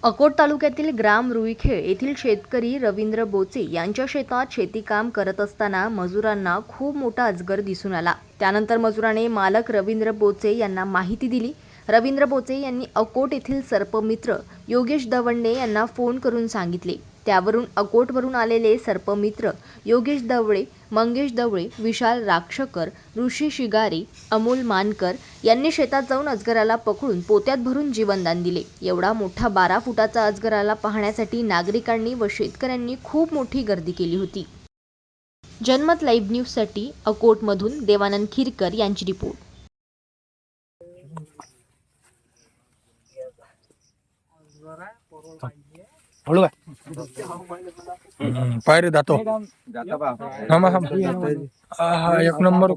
अकोट तालुक्यातील ग्राम रुईखेळ येथील शेतकरी रवींद्र बोचे यांच्या शेतात शेतीकाम करत असताना मजुरांना खूप मोठा अजगर दिसून आला। त्यानंतर मजुराने मालक रवींद्र बोचे यांना माहिती दिली। रवींद्र बोचे यांनी अकोट येथील सर्पमित्र योगेश दवंडे यांना फोन करून सांगितले। त्यावरून अकोटवरून आलेले सर्पमित्र योगेश दवळे, मंगेश दवळे, विशाल राक्षकर, ऋषी शिगारी, अमोल मानकर यांनी शेतात जाऊन अजगराला पकडून पोत्यात भरून जीवनदान दिले। एवढा मोठा 12 फुटाचा अजगराला पाहण्यासाठी नागरिकांनी व शेतकऱ्यांनी खूप मोठी गर्दी केली होती। जनमत लाईव्ह न्यूजसाठी अकोटमधून देवानंद खिरकर यांची रिपोर्ट। पायरे जातो एक नंबर